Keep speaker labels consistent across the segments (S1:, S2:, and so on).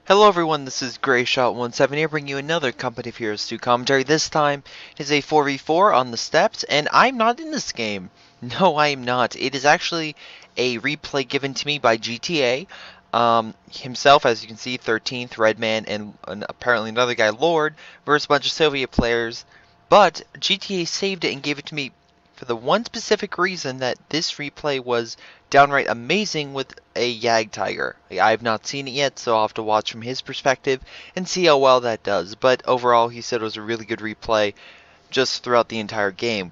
S1: Hello everyone, this is Greyshot 17 here bringing you another Company of Heroes 2 commentary. This time it is a 4v4 on the steppes, and I'm not in this game. No, I am not. It is actually a replay given to me by GTA. Himself, as you can see, 13th, Redman, and apparently another guy, Lord, versus a bunch of Soviet players. But GTA saved it and gave it to me for the one specific reason that this replay was downright amazing with a Jagdtiger. I have not seen it yet, so I'll have to watch from his perspective and see how well that does. But overall, he said it was a really good replay just throughout the entire game.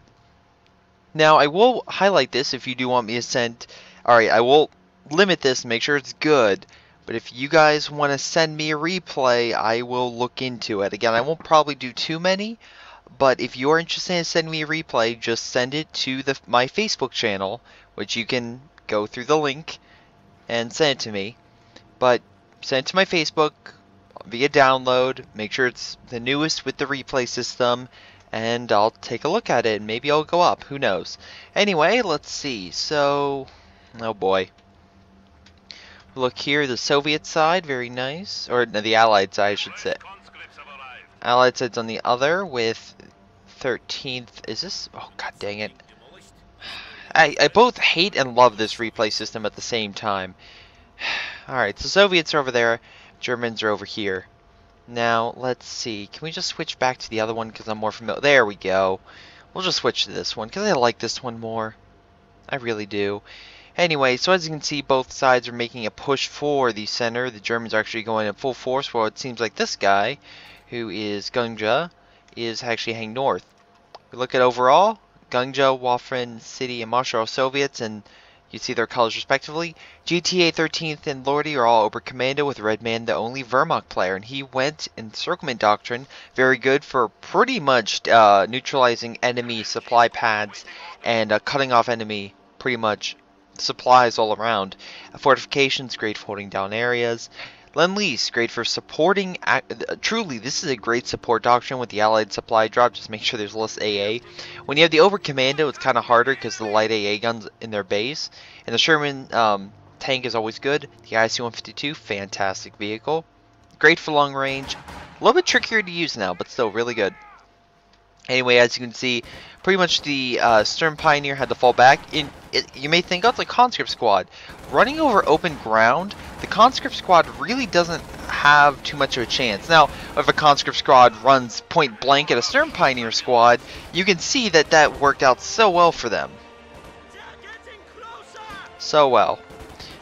S1: Now, I will highlight this if you do want me to send... Alright, I will limit this and make sure it's good. But if you guys want to send me a replay, I will look into it. Again, I won't probably do too many. But if you're interested in sending me a replay, just send it to my Facebook channel, which you can go through the link and send it to me. But send it to my Facebook via download. Make sure it's the newest with the replay system, and I'll take a look at it, and maybe I'll go up. Who knows? Anyway, let's see. So, oh boy. Look here, the Soviet side, very nice. Or no, the Allied side, I should say. Allied side's on the other with 13th. Is this? Oh, god dang it. I both hate and love this replay system at the same time. Alright, so Soviets are over there. Germans are over here. Now, let's see. Can we just switch back to the other one because I'm more familiar? There we go. We'll just switch to this one because I like this one more. I really do. Anyway, so as you can see, both sides are making a push for the center. The Germans are actually going in full force, while it seems like this guy, who is Gunja, is actually heading north. We look at overall, Gunja, Wafrin, City, and Moscow are Soviets, and you see their colors respectively. GTA 13th and Lordy are all Oberkommando, with Redman the only Wehrmacht player, and he went encirclement doctrine, very good for pretty much neutralizing enemy supply pads and cutting off enemy pretty much supplies all around. Fortifications, great for holding down areas. Lend-Lease, great for supporting. Truly, this is a great support doctrine with the Allied supply drop. Just make sure there's less AA. When you have the Oberkommando, it's kind of harder because the light AA guns in their base. And the Sherman tank is always good. The IC-152, fantastic vehicle. Great for long range. A little bit trickier to use now, but still really good. Anyway, as you can see, pretty much the Stern Pioneer had to fall back. You may think, oh, it's a conscript squad. Running over open ground, the conscript squad really doesn't have too much of a chance. Now, if a conscript squad runs point blank at a Stern Pioneer squad, you can see that that worked out so well for them. So well.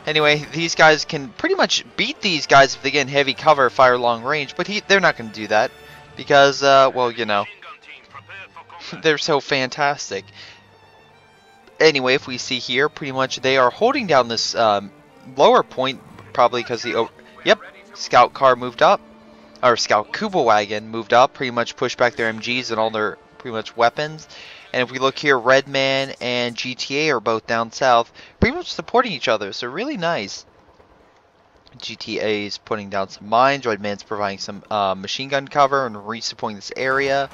S1: Anyway, these guys can pretty much beat these guys if they get in heavy cover, fire long range, but they're not going to do that because, well, you know, they're so fantastic. Anyway, if we see here, pretty much they are holding down this lower point, probably because the scout car moved up, or scout Kuba wagon moved up, pretty much pushed back their MGs and all their pretty much weapons. And if we look here, Redman and GTA are both down south, pretty much supporting each other, so really nice. GTA is putting down some mines, Redman's providing some machine gun cover and resupporting this area.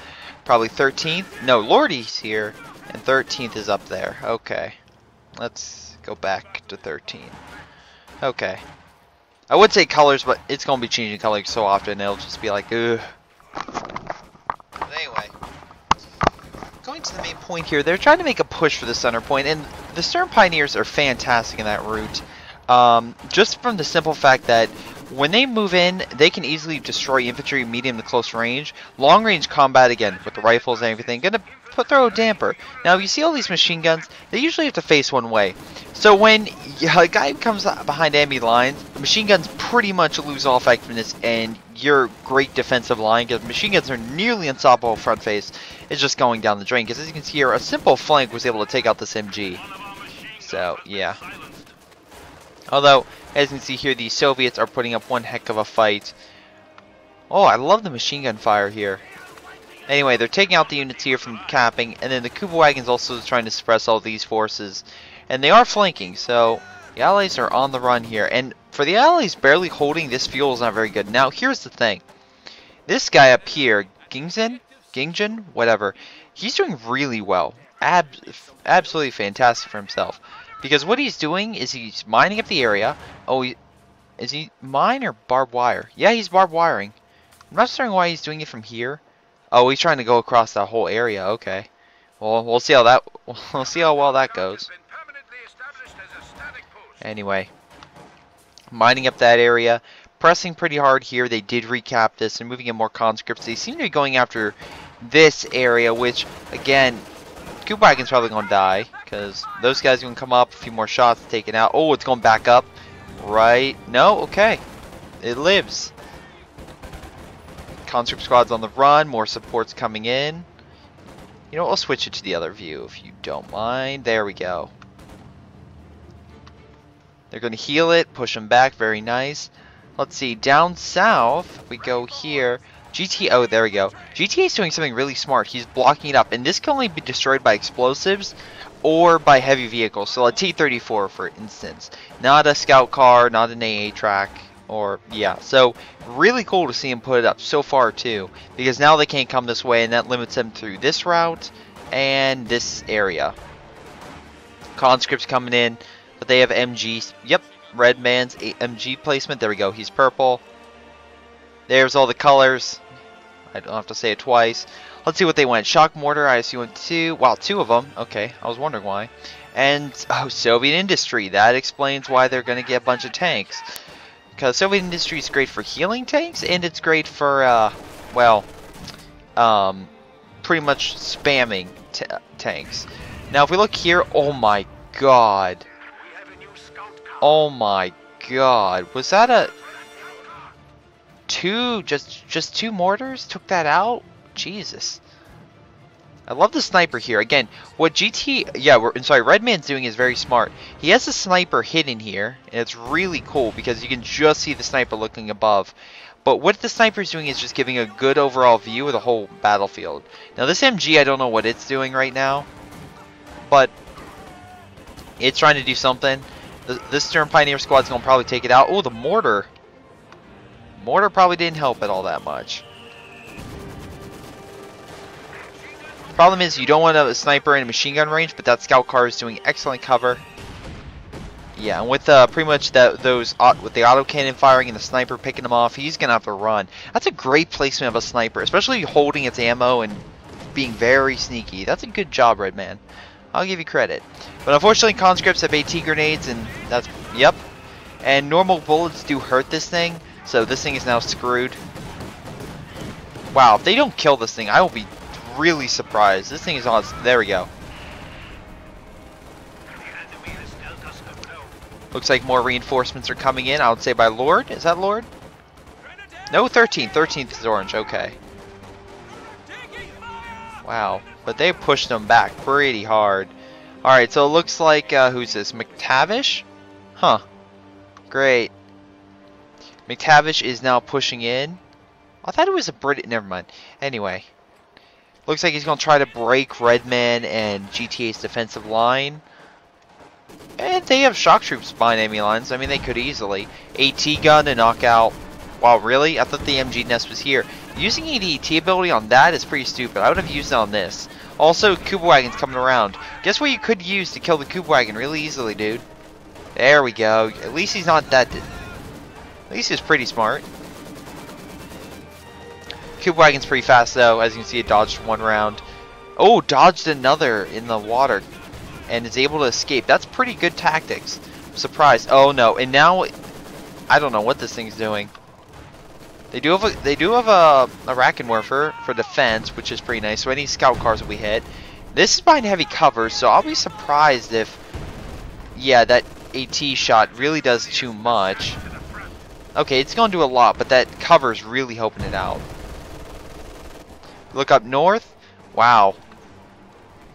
S1: Probably 13th, no, Lordy's here, and 13th is up there. Okay, let's go back to 13. Okay, I would say colors, but it's going to be changing colors so often, it'll just be like, ugh. But anyway, going to the main point here, they're trying to make a push for the center point, and the Stern Pioneers are fantastic in that route. Just from the simple fact that when they move in, they can easily destroy infantry medium to close range. Long range combat, again, with the rifles and everything, gonna throw a damper. Now, you see all these machine guns, they usually have to face one way. So when a guy comes behind enemy lines, the machine guns pretty much lose all effectiveness, and your great defensive line, because machine guns are nearly unstoppable front face, is just going down the drain. Because as you can see here, a simple flank was able to take out this MG. So, yeah. Although, as you can see here, the Soviets are putting up one heck of a fight. Oh, I love the machine gun fire here. Anyway, they're taking out the units here from capping, and then the Kuba wagon's also trying to suppress all these forces. And they are flanking, so the Allies are on the run here. And for the Allies barely holding, this fuel is not very good. Now, here's the thing. This guy up here, Gingjin, whatever, he's doing really well. Absolutely fantastic for himself. Because what he's doing is he's mining up the area. Oh, Is he mine or barbed wire? Yeah, he's barbed wiring. I'm not certain why he's doing it from here. Oh, he's trying to go across that whole area. Okay. Well, we'll see how that. We'll see how well that goes. Anyway, mining up that area, pressing pretty hard here. They did recap this and moving in more conscripts. They seem to be going after this area, which again, Cube Wagon's probably gonna die because those guys are gonna come up. A few more shots taken out. Oh, it's going back up. Right? No. Okay. It lives. Conscript squad's on the run. More supports coming in. You know, I'll switch it to the other view if you don't mind. There we go. They're going to heal it, push them back. Very nice. Let's see. Down south, we go here. Oh, there we go. GTA's doing something really smart. He's blocking it up. And this can only be destroyed by explosives or by heavy vehicles. So a T-34, for instance. Not a scout car, not an AA track. Or, yeah. So, really cool to see him put it up so far, too. Because now they can't come this way, and that limits them through this route and this area. Conscripts coming in, but they have MGs. Yep, red man's MG placement. There we go. He's purple. There's all the colors. I don't have to say it twice. Let's see what they went. Shock mortar, I assume 2. Wow, 2 of them. Okay, I was wondering why. And, oh, Soviet industry. That explains why they're going to get a bunch of tanks. Because Soviet industry is great for healing tanks, and it's great for, well, pretty much spamming tanks. Now, if we look here, oh my god. Oh my god. Was that a... just 2 mortars took that out? Jesus. I love the sniper here. Again, what Redman's doing is very smart. He has a sniper hidden here, and it's really cool because you can just see the sniper looking above. But what the sniper is doing is just giving a good overall view of the whole battlefield. Now this MG, I don't know what it's doing right now, but it's trying to do something. This Stern Pioneer squad's going to probably take it out. Oh, the mortar. Mortar probably didn't help it all that much. Problem is, you don't want a sniper in a machine gun range, but that scout car is doing excellent cover. Yeah, and with pretty much with the autocannon firing and the sniper picking them off, he's gonna have to run. That's a great placement of a sniper, especially holding its ammo and being very sneaky. That's a good job, Red Man. I'll give you credit. But unfortunately, conscripts have AT grenades, and that's yep. And normal bullets do hurt this thing, so this thing is now screwed. Wow, if they don't kill this thing, I will be really surprised. This thing is on. There we go. Looks like more reinforcements are coming in. I would say by Lord. Is that Lord? No, 13th. 13th is orange. Okay. Wow. But they pushed them back pretty hard. Alright, so it looks like, who's this? McTavish? Huh. Great. McTavish is now pushing in. I thought it was a Brit. Never mind. Anyway. Looks like he's going to try to break Redman and GTA's defensive line. And they have shock troops behind enemy lines. I mean, they could easily. AT gun to knock out. Wow, really? I thought the MG nest was here. Using AT ability on that is pretty stupid. I would have used it on this. Also, Cube Wagon's coming around. Guess what you could use to kill the Cube Wagon really easily, dude? There we go. At least he's not that... At least he's pretty smart. Cube Wagon's pretty fast, though. As you can see, it dodged one round. Oh, dodged another in the water. And is able to escape. That's pretty good tactics. I'm surprised. Oh, no. And now... I don't know what this thing's doing. They do have a Rakenwerfer for defense, which is pretty nice. So any scout cars will be hit. This is behind heavy cover, so I'll be surprised if... Yeah, that AT shot really does too much. Okay, it's going to do a lot, but that cover's really helping it out. Look up north. Wow.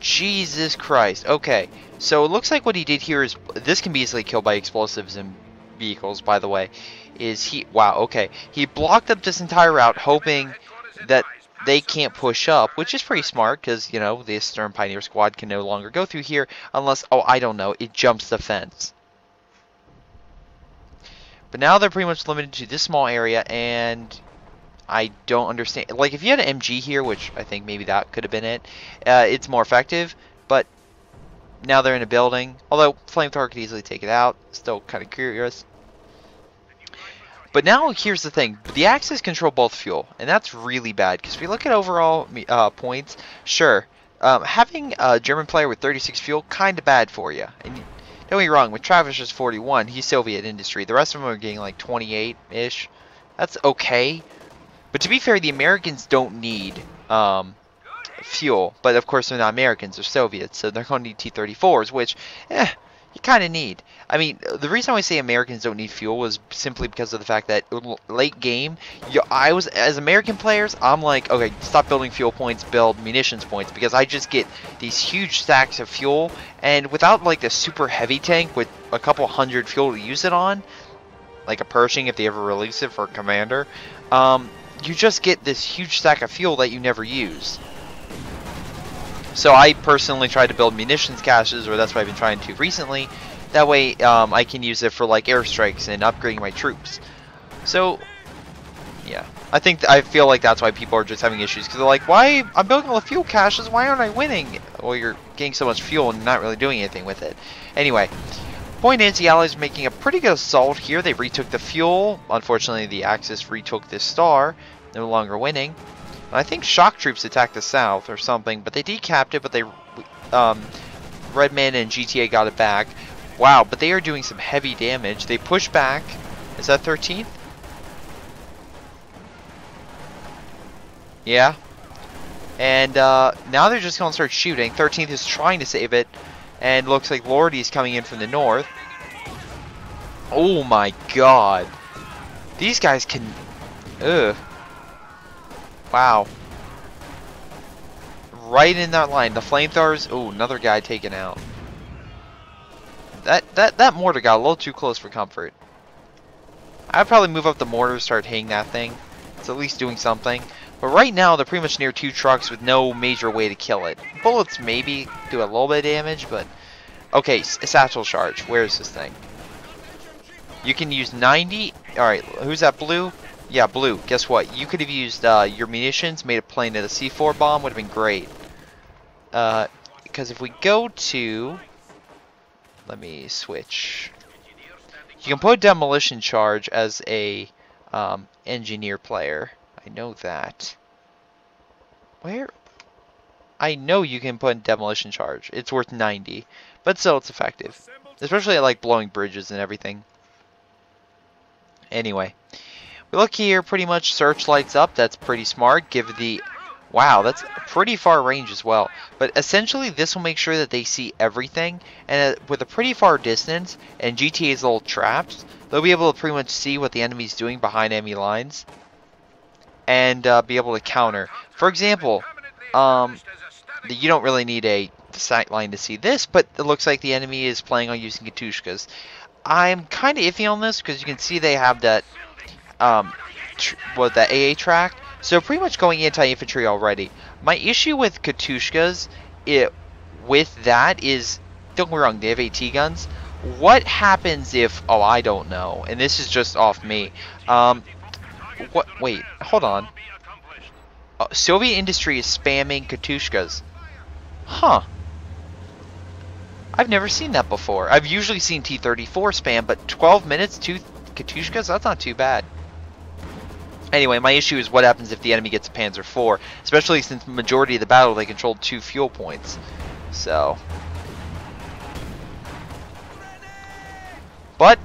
S1: Jesus Christ. Okay, so it looks like what he did here is... This can be easily killed by explosives and vehicles, by the way. Is he... Wow, okay. He blocked up this entire route, hoping that they can't push up, which is pretty smart, because, you know, the Stern Pioneer squad can no longer go through here, unless... Oh, I don't know. It jumps the fence. But now they're pretty much limited to this small area, and... I don't understand. Like, if you had an MG here, which I think maybe that could have been it, it's more effective. But now they're in a building. Although, flamethrower could easily take it out. Still kind of curious. But now here's the thing. The Axis control both fuel, and that's really bad, because if we look at overall points, sure, having a German player with 36 fuel, kind of bad for you. And don't get me wrong, with Travis just 41, he's Soviet industry. The rest of them are getting like 28-ish. That's okay. But to be fair, the Americans don't need fuel. But of course, they're not Americans, they're Soviets, so they're going to need T-34s, which, you kind of need. I mean, the reason I say Americans don't need fuel was simply because of the fact that late game, as American players, I'm like, okay, stop building fuel points, build munitions points, because I just get these huge stacks of fuel, and without like the super heavy tank with a couple hundred fuel to use it on, like a Pershing if they ever release it for a commander, you just get this huge stack of fuel that you never use. So I personally try to build munitions caches, or that's what I've been trying to recently. That way I can use it for like airstrikes and upgrading my troops. So yeah, I feel like that's why people are just having issues, because they're like, why, I'm building all the fuel caches, why aren't I winning? Well, you're getting so much fuel and not really doing anything with it. Anyway, point is, the Allies are making a pretty good assault here. They retook the fuel. Unfortunately, the Axis retook this star, no longer winning. I think shock troops attacked the south or something, but they decapped it, but they Redman and GTA got it back. Wow, but they are doing some heavy damage. They push back. Is that 13th? Yeah. And now they're just going to start shooting. 13th is trying to save it, and looks like Lordy is coming in from the north. Oh my god. These guys can... Ugh. Wow. Right in that line. The flamethrowers. Oh, another guy taken out. That mortar got a little too close for comfort. I'd probably move up the mortar, start hitting that thing. It's at least doing something. But right now, they're pretty much near 2 trucks with no major way to kill it. Bullets maybe do a little bit of damage, but... Okay, satchel charge. Where is this thing? You can use 90... Alright, who's that, blue? Yeah, blue. Guess what? You could have used your munitions, made a plane at a C4 bomb, would have been great. Because if we go to... Let me switch. You can put demolition charge as a engineer player. I know that. Where? I know you can put demolition charge. It's worth 90. But still, it's effective. Especially at like blowing bridges and everything. Anyway. We look here, pretty much searchlights up. That's pretty smart. Give the... Wow, that's pretty far range as well. But essentially, this will make sure that they see everything. And with a pretty far distance, and GTA's little traps, they'll be able to pretty much see what the enemy's doing behind enemy lines. And be able to counter. For example, you don't really need a sight line to see this, but it looks like the enemy is planning on using Katushkas. I'm kind of iffy on this, because you can see they have that... the AA track, so pretty much going anti-infantry already. My issue with Katushkas, with that is, don't get me wrong, they have AT guns. What happens if, oh, I don't know, and this is just off me. Wait, hold on. Soviet industry is spamming Katushkas. Huh. I've never seen that before. I've usually seen T-34 spam, but 12 minutes, 2 Katushkas, that's not too bad. Anyway, my issue is what happens if the enemy gets a Panzer IV, especially since the majority of the battle they controlled 2 fuel points. So, but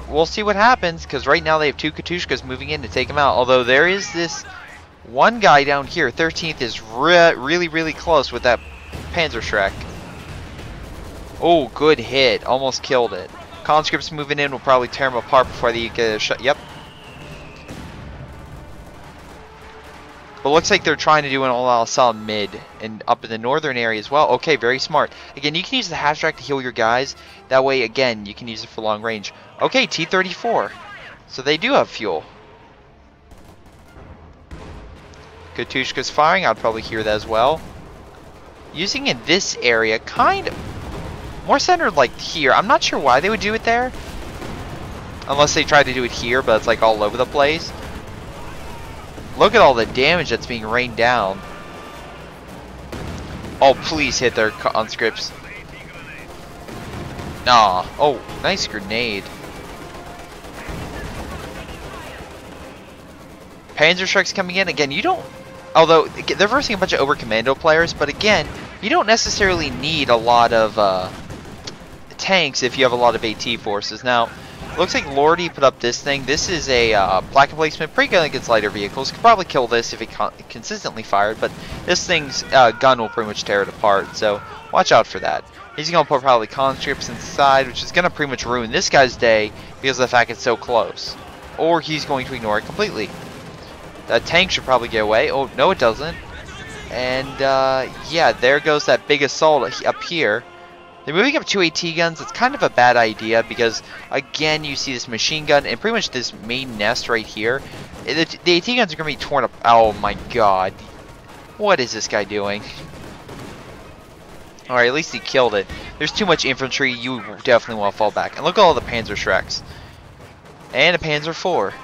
S1: we'll see what happens, because right now they have 2 Katushkas moving in to take them out. Although there is this one guy down here, 13th, is really close with that Panzer Shrek. Oh, good hit, almost killed it. Conscripts moving in will probably tear them apart before they get a shot. Yep. But looks like they're trying to do an all-out solid mid and up in the northern area as well. Okay, very smart. Again, you can use the hash track to heal your guys. That way, again, you can use it for long range. Okay, T-34. So they do have fuel. Katushka's firing. I'd probably hear that as well. Using in this area, kind of more centered like here. I'm not sure why they would do it there. Unless they tried to do it here, but it's like all over the place. Look at all the damage that's being rained down. Oh, please hit their conscripts. Aw. Oh, nice grenade. Panzerschreck's coming in. Again, you don't... Although, they're versing a bunch of over-commando players, but again, you don't necessarily need a lot of tanks if you have a lot of AT forces. Now, looks like Lordy put up this thing. This is a plaque emplacement, pretty good against lighter vehicles. Could probably kill this if it consistently fired, but this thing's gun will pretty much tear it apart, so watch out for that. He's going to put probably conscripts inside, which is going to pretty much ruin this guy's day because of the fact it's so close. Or he's going to ignore it completely. That tank should probably get away. Oh, no it doesn't. And, yeah, there goes that big assault up here. They're moving up 2 AT guns. It's kind of a bad idea because, again, you see this machine gun and pretty much this main nest right here. The AT guns are going to be torn up. Oh, my God. What is this guy doing? Alright, at least he killed it. There's too much infantry. You definitely want to fall back. And look at all the Panzerschrecks. And a Panzer IV.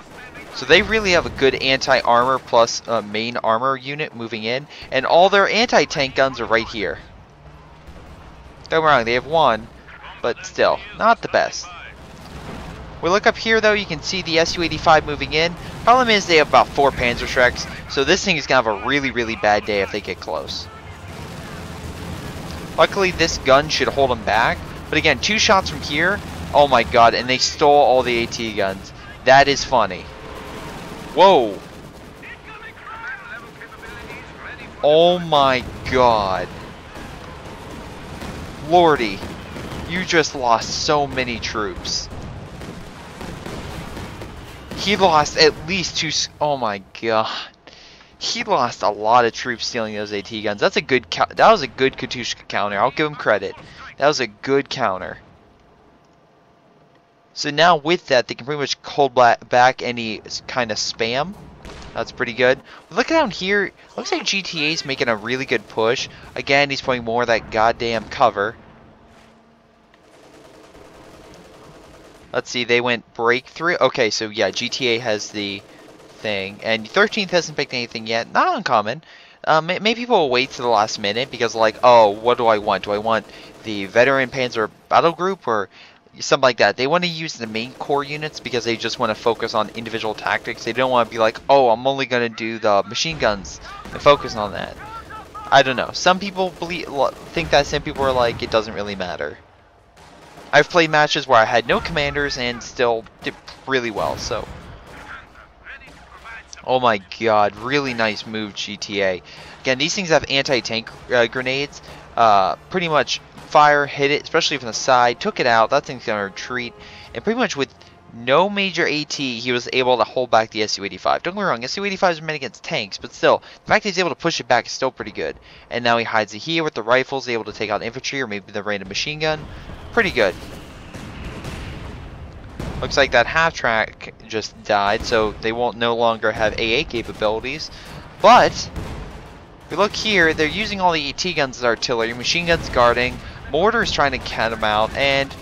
S1: So they really have a good anti-armor plus main armor unit moving in. And all their anti-tank guns are right here. Don't get me wrong, they have one. But still, not the best. We look up here though, you can see the Su-85 moving in. Problem is they have about 4 Panzerschrecks. So this thing is going to have a really, really bad day if they get close. Luckily, this gun should hold them back. But again, 2 shots from here. Oh my God, and they stole all the AT guns. That is funny. Whoa. Oh my God. Lordy. You just lost so many troops. He lost at least 2... Oh my God. He lost a lot of troops stealing those AT guns. That's a good that was a good Katushka counter. I'll give him credit. That was a good counter. So now with that, they can pretty much hold back any kind of spam. That's pretty good. Look down here. Looks like GTA's making a really good push. Again, he's putting more of that goddamn cover. Let's see. They went breakthrough. Okay, so yeah, GTA has the thing, and 13th hasn't picked anything yet. Not uncommon. Maybe people will wait to the last minute because, like, oh, what do I want? Do I want the veteran Panzer battle group or something like that? They want to use the main core units because they just want to focus on individual tactics. They don't want to be like, oh, I'm only going to do the machine guns and focus on that. I don't know. Some people think that. Some people are like, it doesn't really matter. I've played matches where I had no commanders and still did really well, so. Oh my God, really nice move, GTA. Again, these things have anti-tank grenades. Pretty much fire, hit it, especially from the side, took it out. That thing's going to retreat. And pretty much with no major AT, he was able to hold back the Su-85. Don't get me wrong, Su-85s are meant against tanks, but still, the fact that he's able to push it back is still pretty good. And now he hides it here with the rifles, able to take out infantry or maybe the random machine gun. Pretty good. Looks like that half-track just died, so they won't no longer have AA capabilities. But, if we look here, they're using all the AT guns as artillery, machine guns guarding, mortars trying to cat them out, and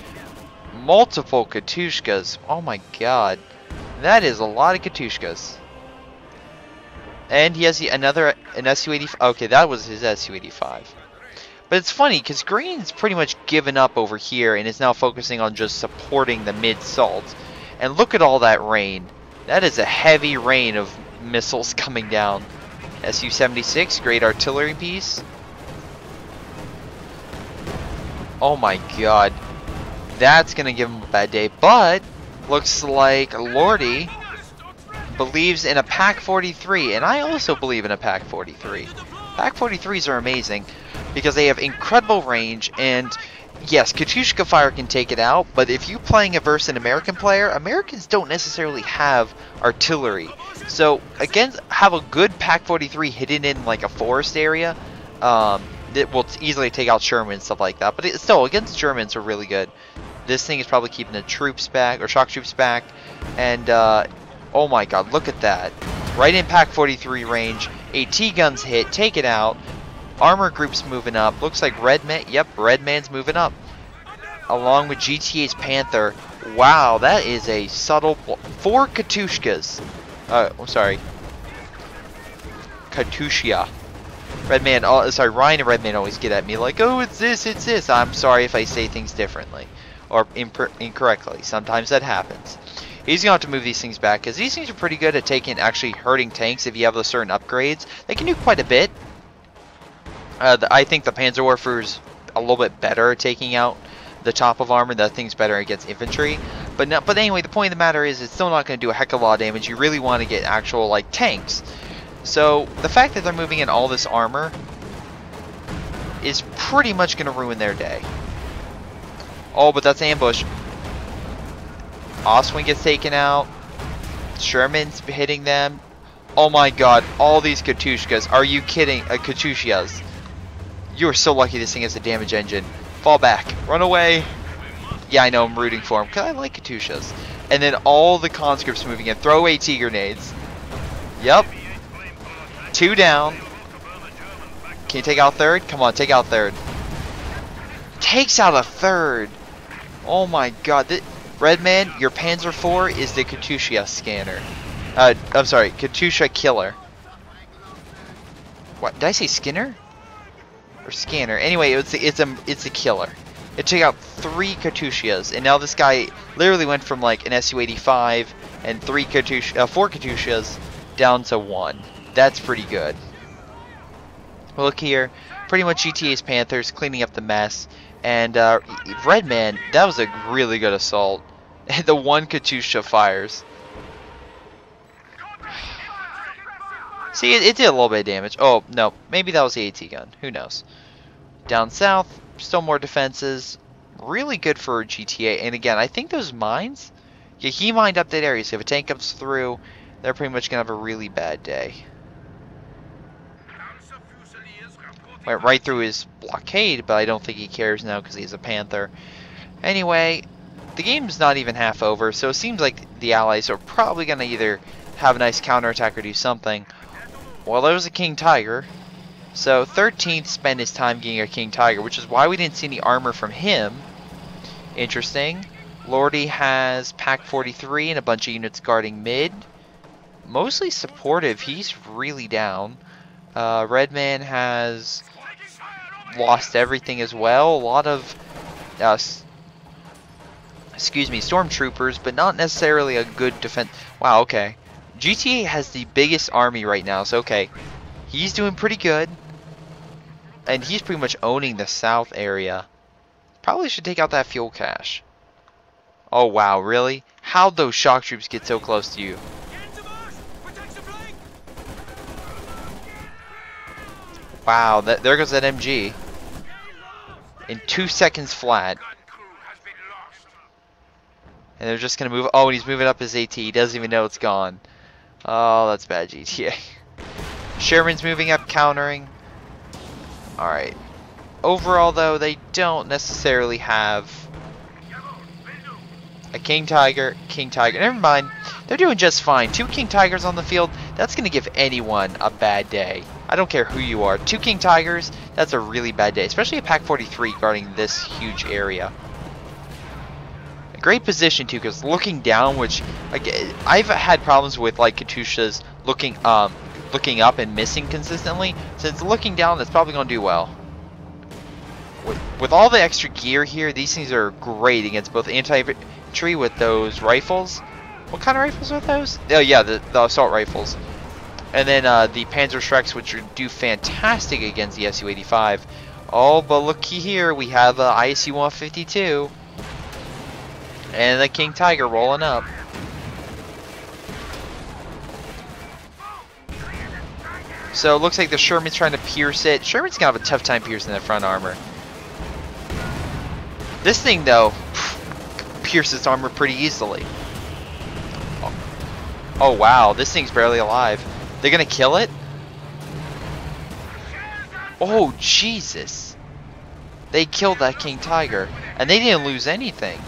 S1: multiple Katushkas. Oh my God. That is a lot of Katushkas. And he has an Su-85. Okay, that was his Su-85. But it's funny, because Green's pretty much given up over here and is now focusing on just supporting the mid-salt. And look at all that rain. That is a heavy rain of missiles coming down. Su-76, great artillery piece. Oh my God. That's going to give him a bad day. But, looks like Lordy believes in a Pak-43. And I also believe in a Pak-43. Pak-43s are amazing because they have incredible range, and yes, Katushka fire can take it out, but if you're playing versus an American player, Americans don't necessarily have artillery. So, again, have a good Pak-43 hidden in like a forest area that will easily take out Sherman and stuff like that, but still, against Germans are really good. This thing is probably keeping the troops back, or shock troops back, and oh my God, look at that. Right in Pak-43 range, AT guns hit, take it out. Armor group's moving up. Looks like Redman. Yep, Redman's moving up. Along with GTA's Panther. Wow, that is a subtle... 4 Katushkas. I'm sorry. Katushia. Redman... Oh, sorry, Ryan and Redman always get at me like, oh, it's this, it's this. I'm sorry if I say things differently. Or incorrectly. Sometimes that happens. He's going to have to move these things back, because these things are pretty good at actually hurting tanks if you have those certain upgrades. They can do quite a bit. I think the Panzerwerfer's a little bit better at taking out the top of armor. That thing's better against infantry. But anyway, the point of the matter is it's still not going to do a heck of a lot of damage. You really want to get actual, like, tanks. So, the fact that they're moving in all this armor is pretty much going to ruin their day. Oh, but that's ambush. Oswin gets taken out. Sherman's hitting them. Oh my god, all these Katyushkas. Are you kidding? Katyushas. You are so lucky this thing has a damage engine. Fall back. Run away. Yeah, I know, I'm rooting for him, because I like Katyushas. And then all the conscripts moving in. Throw AT grenades. Yep. 2 down. Can you take out third? Come on, take out third. Takes out a third. Oh my god. Redman, your Panzer IV is the Katyusha scanner. I'm sorry, Katyusha killer. What, did I say Skinner? Or Scanner? Anyway, it's a killer. It took out 3 Katyushas, and now this guy literally went from like an Su-85 and 4 Katyushas down to 1. That's pretty good. Look here, pretty much GTA's Panthers cleaning up the mess, and Redman, that was a really good assault. The 1 Katyusha fires. See, it did a little bit of damage. Oh, no. Maybe that was the AT gun. Who knows? Down south, still more defenses. Really good for GTA. And again, I think those mines... Yeah, he mined up that area. So if a tank comes through, they're pretty much going to have a really bad day. Went right through his blockade, but I don't think he cares now because he's a Panther. Anyway, the game's not even half over. So it seems like the Allies are probably going to either have a nice counterattack or do something. Well, there was a King Tiger. So 13th spent his time getting a King Tiger, which is why we didn't see any armor from him. Interesting. Lordy has Pack 43 and a bunch of units guarding mid. Mostly supportive. He's really down. Redman has lost everything as well. A lot of stormtroopers, but not necessarily a good defense. Wow, okay. GTA has the biggest army right now, so okay. He's doing pretty good. And he's pretty much owning the south area. Probably should take out that fuel cache. Oh wow, really? How'd those shock troops get so close to you? Wow, there goes that MG. In 2 seconds flat. And they're just going to move. Oh, and he's moving up his AT. He doesn't even know it's gone. Oh, that's bad GTA. Sherman's moving up, countering. Alright. Overall, though, they don't necessarily have a King Tiger. Never mind. They're doing just fine. 2 King Tigers on the field. That's going to give anyone a bad day. I don't care who you are. 2 King Tigers, that's a really bad day. Especially a Pack 43 guarding this huge area. A great position, too, because looking down, which I've had problems with, like, Katyusha's looking up and missing consistently. Since looking down, that's probably going to do well. With all the extra gear here, these things are great against both anti-infantry with those rifles. What kind of rifles are those? Oh yeah, the assault rifles. And then the Panzer Shreks, which do fantastic against the Su-85. Oh, but looky here, we have ISU 152. And the King Tiger rolling up. So it looks like the Sherman's trying to pierce it. Sherman's going to have a tough time piercing that front armor. This thing, though, pierces armor pretty easily. Oh, wow. This thing's barely alive. They're going to kill it? Oh, Jesus. They killed that King Tiger. And they didn't lose anything.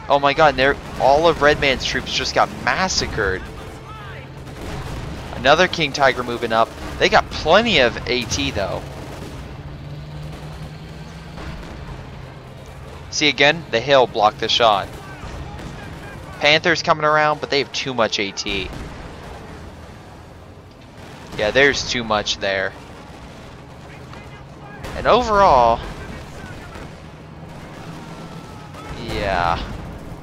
S1: Oh, my God. All of Redman's troops just got massacred. Another King Tiger moving up. They got plenty of AT, though. See, again, the hill blocked the shot. Panthers coming around, but they have too much AT. Yeah, there's too much there. And overall... Yeah.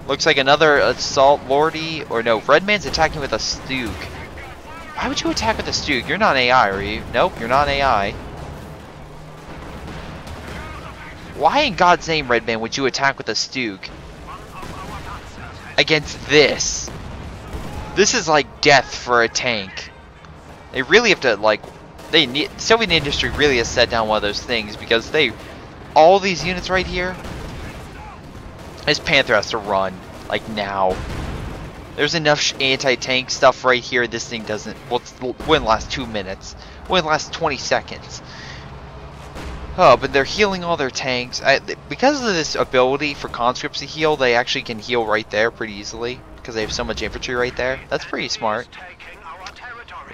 S1: Looks like another assault lordy, or no, Redman's attacking with a Stug. Why would you attack with a Stug? You're not AI, are you? Nope, you're not AI. Why in God's name, Redman, would you attack with a Stug? Against this. This is like death for a tank. They really have to, like, Soviet industry really has set down one of those things, because all these units right here, this Panther has to run, like, now. There's enough anti-tank stuff right here. This thing doesn't, well, it wouldn't last 2 minutes. It wouldn't last 20 seconds. Oh, but they're healing all their tanks. Because of this ability for conscripts to heal, they actually can heal right there pretty easily, because they have so much infantry right there. That's pretty smart.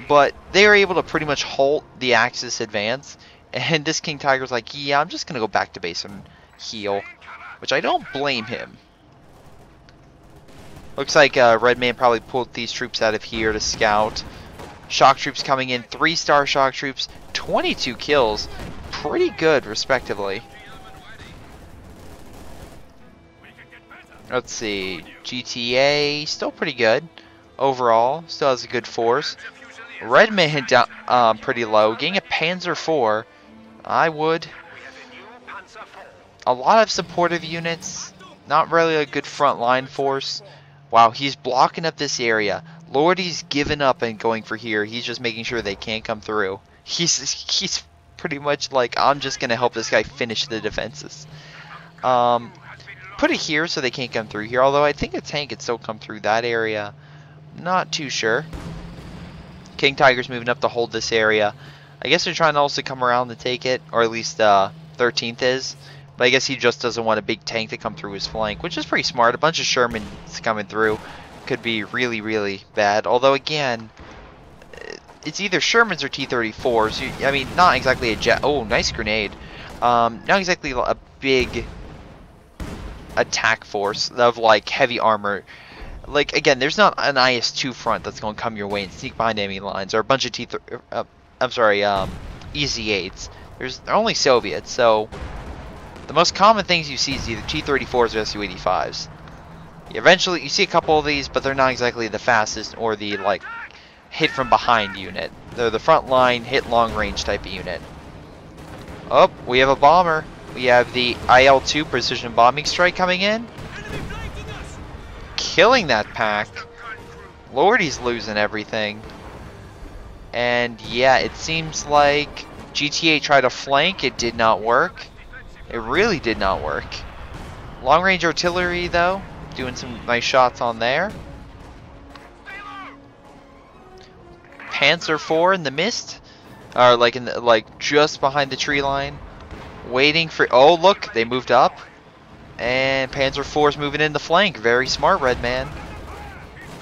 S1: But they are able to pretty much halt the Axis advance, and this King Tiger's like, yeah, I'm just going to go back to base and heal, which I don't blame him. Looks like Redman probably pulled these troops out of here to scout. Shock troops coming in, 3-star shock troops, 22 kills, pretty good respectively. Let's see, GTA, still pretty good overall, still has a good force. Redman down pretty low, getting a Panzer IV. I would. A lot of supportive units, not really a good frontline force. Wow, he's blocking up this area. Lordy's given up and going for here. He's just making sure they can't come through. He's pretty much like, I'm just gonna help this guy finish the defenses. Put it here so they can't come through here. Although I think a tank could still come through that area. Not too sure. King Tiger's moving up to hold this area. I guess they're trying to also come around to take it, or at least 13th is. But I guess he just doesn't want a big tank to come through his flank, which is pretty smart. A bunch of Shermans coming through could be really, really bad. Although, again, it's either Shermans or T-34s. I mean, not exactly a jet. Oh, nice grenade. Not exactly a big attack force of, like, heavy armor. Like, again, there's not an IS-2 front that's going to come your way and sneak behind enemy lines, or a bunch of EZ-8s. They're only Soviets, so the most common things you see is either T-34s or Su-85s. Eventually, you see a couple of these, but they're not exactly the fastest or the, like, hit from behind unit. They're the front line, hit long range type of unit. Oh, we have a bomber. We have the IL-2 precision bombing strike coming in. Killing that pack. Lordy's losing everything. And yeah, it seems like GTA tried to flank. It did not work. It really did not work. Long range artillery though, doing some nice shots on there. Panzer IV in the mist, or like just behind the tree line, waiting for. Oh look, they moved up. And Panzer IV is moving in the flank. Very smart, Redman.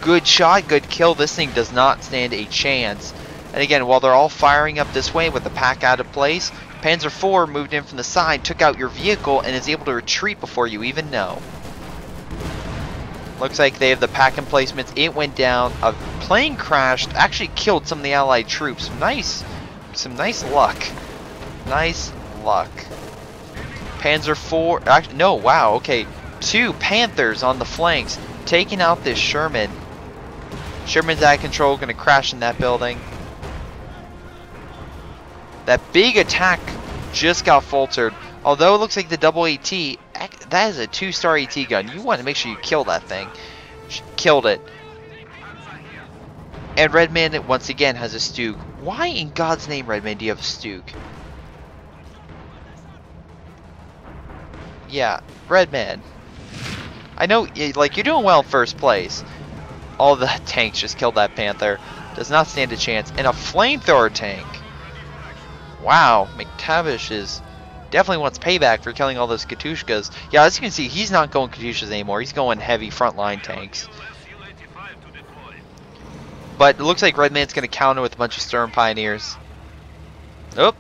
S1: Good shot, good kill. This thing does not stand a chance. And again, while they're all firing up this way with the pack out of place, Panzer IV moved in from the side, took out your vehicle, and is able to retreat before you even know. Looks like they have the pack emplacements. It went down. A plane crashed, actually killed some of the Allied troops. Some nice luck. Nice luck. Panzer IV, actually, no, wow, okay. 2 Panthers on the flanks, taking out this Sherman. Sherman's out of control, gonna crash in that building. That big attack just got faltered. Although it looks like the double AT, that is a 2-star AT gun. You want to make sure you kill that thing. Killed it. And Redman, once again, has a Stug. Why in God's name, Redman, do you have a Stug? Yeah, Redman. I know, like, you're doing well in first place. All the tanks just killed that Panther. Does not stand a chance. And a flamethrower tank. Wow, McTavish is definitely wants payback for killing all those Katushkas. Yeah, as you can see, he's not going Katyushas anymore. He's going heavy frontline tanks. But it looks like Redman's going to counter with a bunch of Sturm Pioneers. Oh,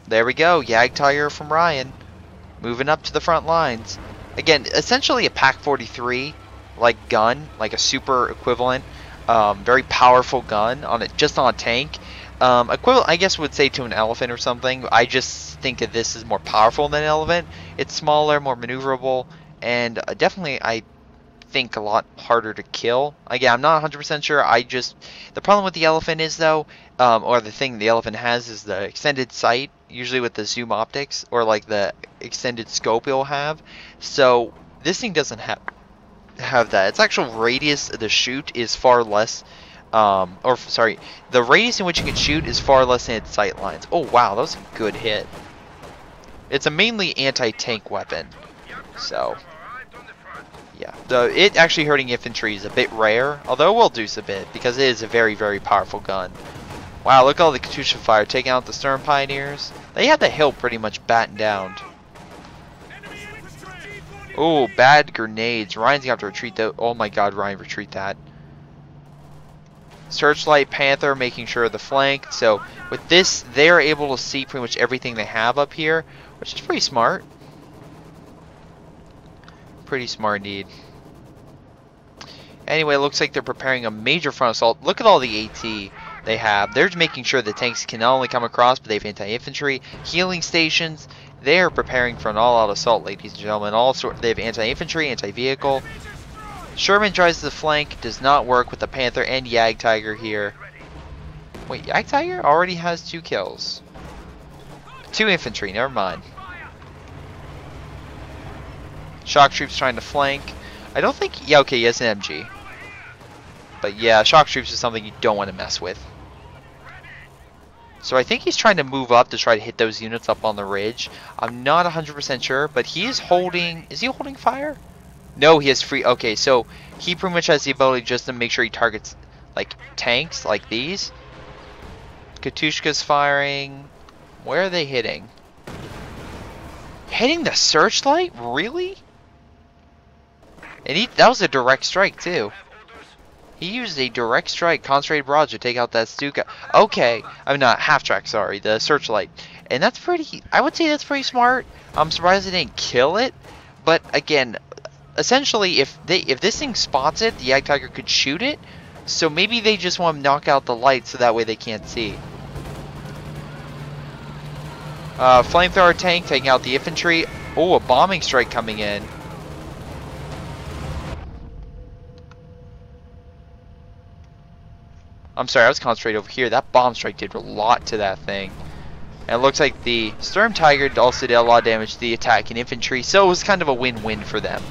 S1: there we go. Jagdtiger from Ryan. Moving up to the front lines. Again, essentially a Pack 43 like gun, like a super equivalent, very powerful gun on it, just on a tank. Equivalent, I guess, would say to an elephant or something. I just think that this is more powerful than an elephant. It's smaller, more maneuverable, and definitely I think, a lot harder to kill. Again, I'm not 100% sure. The problem with the elephant is, though, or the thing the elephant has is the extended sight, usually with the zoom optics, or like the extended scope it'll have. So this thing doesn't have that. Its actual radius of the shoot is far less, the radius in which you can shoot is far less than its sight lines. Oh wow, that was a good hit. It's a mainly anti-tank weapon, so yeah. It actually hurting infantry is a bit rare, although it will do a bit because it is a very, very powerful gun. Wow, look at all the Katyusha fire taking out the Stern Pioneers. They had the hill pretty much battened down. Oh, bad grenades. Ryan's gonna have to retreat though. Oh my god, Ryan, retreat that. Searchlight Panther making sure of the flank. So with this, they are able to see pretty much everything they have up here, which is pretty smart. Pretty smart indeed. Anyway, it looks like they're preparing a major front assault. Look at all the AT they have. They're making sure the tanks can not only come across, but they have anti-infantry, healing stations. They are preparing for an all-out assault, ladies and gentlemen. They have anti-infantry, anti-vehicle. Sherman tries to flank, does not work with the Panther and Jagdtiger here. Wait, Jagdtiger already has 2 kills. 2 infantry, never mind. Shock troops trying to flank. I don't think, yeah, okay, he has an MG. But yeah, shock troops is something you don't want to mess with. So I think he's trying to move up to try to hit those units up on the ridge. I'm not 100% sure, but he is holding, is he holding fire? No, he has free, okay, so he pretty much has the ability just to make sure he targets, like, tanks like these. Katyushka's firing. Where are they hitting? Hitting the searchlight? Really? And that was a direct strike, too. He used a direct strike, concentrated barrage to take out that Stuka. Okay, I'm not half track. Sorry, the searchlight, and that's pretty. I would say that's pretty smart. I'm surprised they didn't kill it, but again, essentially, if this thing spots it, the Jagdtiger could shoot it. So maybe they just want to knock out the light so that way they can't see. Flamethrower tank taking out the infantry. Oh, a bombing strike coming in. I'm sorry, I was concentrated over here. That bomb strike did a lot to that thing. And it looks like the Storm Tiger also did a lot of damage to the attacking infantry, so it was kind of a win-win for them.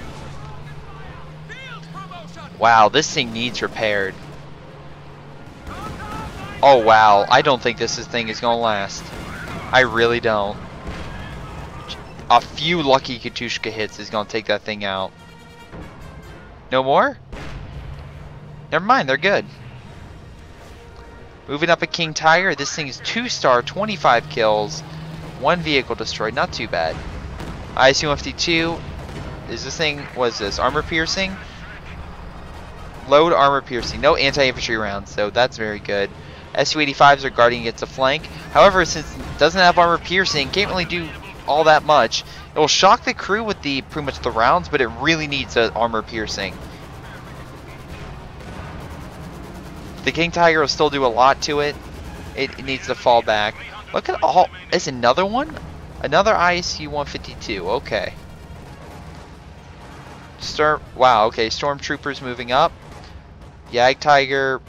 S1: Wow, this thing needs repaired. Oh wow, I don't think this thing is gonna last. I really don't. A few lucky Katyushka hits is gonna take that thing out. No more? Never mind, they're good. Moving up a King Tiger, this thing is 2-star, 25 kills, 1 vehicle destroyed, not too bad. ISU-52, is this thing, what is this, armor piercing? Load armor piercing, no anti-infantry rounds, so that's very good. SU-85s are guarding against a flank. However, since it doesn't have armor piercing, can't really do all that much. It will shock the crew with pretty much the rounds, but it really needs an armor piercing. The King Tiger will still do a lot to it. It needs to fall back. Look at all. Is another one? Another ISU-152. Okay. Wow. Okay. Stormtroopers moving up. Jagdtiger,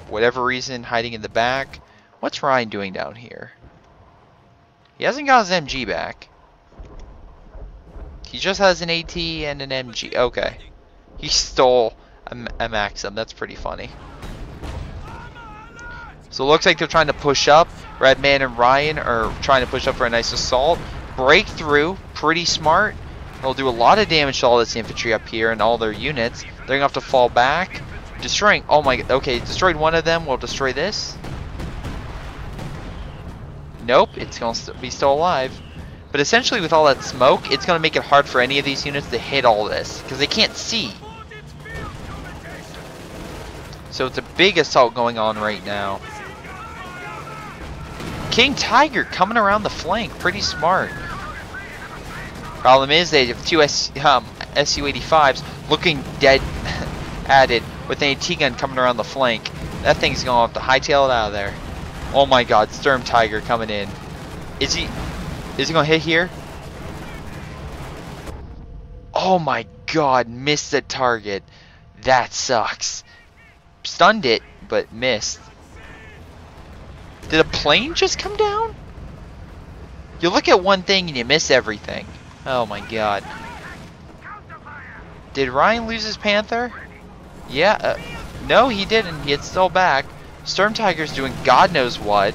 S1: whatever reason, hiding in the back. What's Ryan doing down here? He hasn't got his MG back. He just has an AT and an MG. Okay. He stole a Maxim. That's pretty funny. So it looks like they're trying to push up. Redman and Ryan are trying to push up for a nice assault. Breakthrough, pretty smart. They'll do a lot of damage to all this infantry up here and all their units. They're going to have to fall back. Destroying, oh my god, okay, destroyed one of them. We'll destroy this. Nope, it's going to be still alive. But essentially with all that smoke, it's going to make it hard for any of these units to hit all this. Because they can't see. So it's a big assault going on right now. King Tiger coming around the flank, pretty smart. Problem is they have 2 SU-85s looking dead at it with an AT gun coming around the flank. That thing's going to have to hightail it out of there. Oh my god, Storm Tiger coming in. Is he going to hit here? Oh my god, missed the target. That sucks. Stunned it, but missed. Did a plane just come down? You look at one thing and you miss everything. Oh my god. Did Ryan lose his Panther? Yeah, no he didn't. It's still back. Storm Tiger's doing God knows what.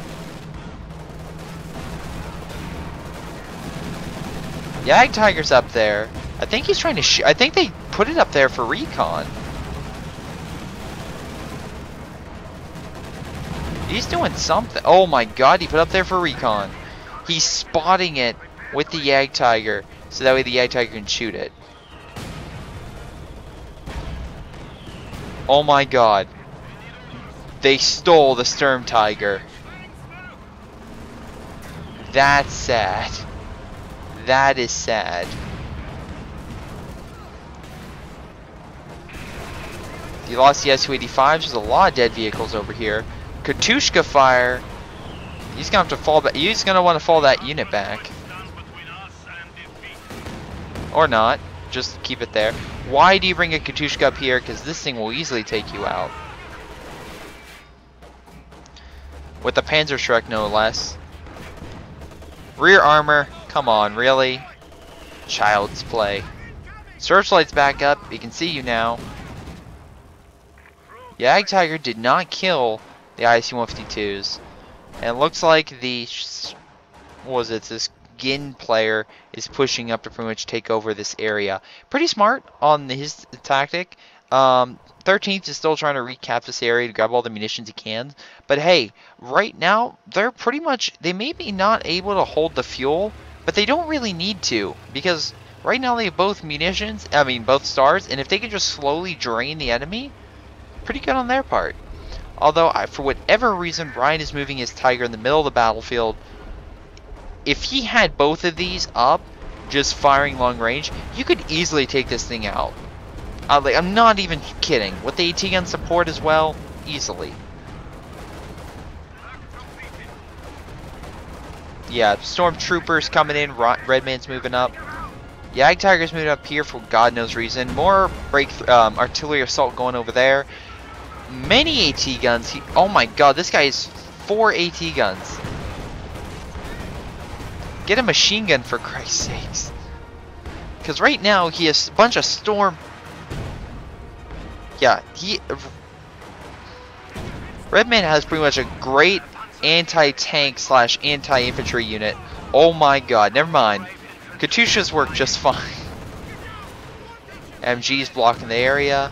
S1: Jagdtiger's up there. I think he's trying to I think they put it up there for recon. He's doing something. Oh my god, he put up there for recon. He's spotting it with the Jagdtiger, so that way the Jagdtiger can shoot it. Oh my god. They stole the Storm Tiger. That's sad. That is sad. You lost the Su-85s. There's a lot of dead vehicles over here. Katushka fire. He's gonna have to fall back. He's gonna want to fall that unit back. Or not. Just keep it there. Why do you bring a Katushka up here? Because this thing will easily take you out. With the Panzerschreck, no less. Rear armor. Come on, really? Child's play. Searchlight's back up. We can see you now. Jagdtiger did not kill the IC-152s. And it looks like the... what was it? This Gin player is pushing up to pretty much take over this area. Pretty smart on his tactic. 13th is still trying to recap this area to grab all the munitions he can. But hey, right now, they're pretty much... they may be not able to hold the fuel, but they don't really need to. Because right now they have both munitions, I mean both stars, and if they can just slowly drain the enemy, pretty good on their part. Although, for whatever reason, Ryan is moving his Tiger in the middle of the battlefield. If he had both of these up, just firing long range, you could easily take this thing out. I'm not even kidding. With the AT gun support as well, easily. Yeah, Stormtroopers coming in, Redman's moving up. Jagdtiger's moving up here for God knows reason. More artillery assault going over there. Many AT guns. Oh my god, this guy has 4 AT guns. Get a machine gun for Christ's sakes. Because right now he has a bunch of storm... yeah, Redman has pretty much a great anti-tank / anti-infantry unit. Oh my god, never mind. Katyusha's work just fine. MG's blocking the area.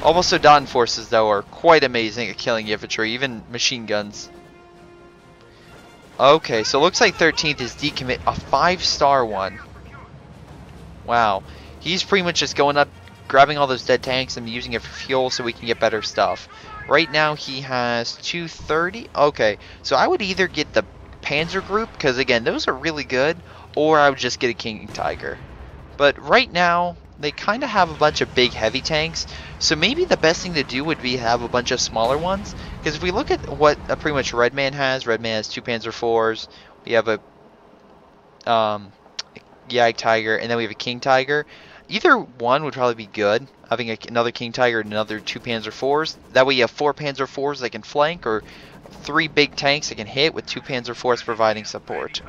S1: Almost Sudan forces, though, are quite amazing at killing infantry, even machine guns. Okay, so it looks like 13th is decommit a 5-star one. Wow. He's pretty much just going up, grabbing all those dead tanks and using it for fuel so we can get better stuff. Right now he has 230. Okay, so I would either get the Panzer group, because again, those are really good, or I would just get a King Tiger. But right now, they kind of have a bunch of big heavy tanks, so maybe the best thing to do would be have a bunch of smaller ones. Because if we look at what pretty much Redman has 2 Panzer IVs, we have a Jagdtiger, and then we have a King Tiger. Either one would probably be good, having another King Tiger and another 2 Panzer IVs. That way you have 4 Panzer IVs that can flank, or 3 big tanks that can hit with 2 Panzer IVs providing support.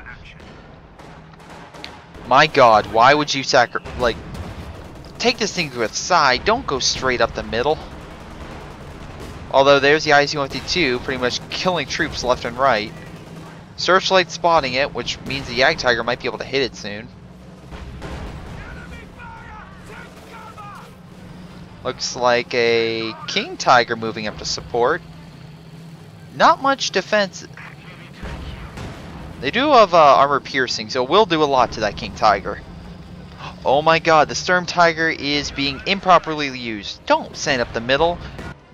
S1: My god, why would you take this thing to its side, don't go straight up the middle. Although there's the IC-152 pretty much killing troops left and right. Searchlight spotting it, which means the Jagdtiger might be able to hit it soon. Looks like a King Tiger moving up to support. Not much defense. They do have armor piercing, so it will do a lot to that King Tiger. Oh my god, the Storm Tiger is being improperly used. Don't send up the middle.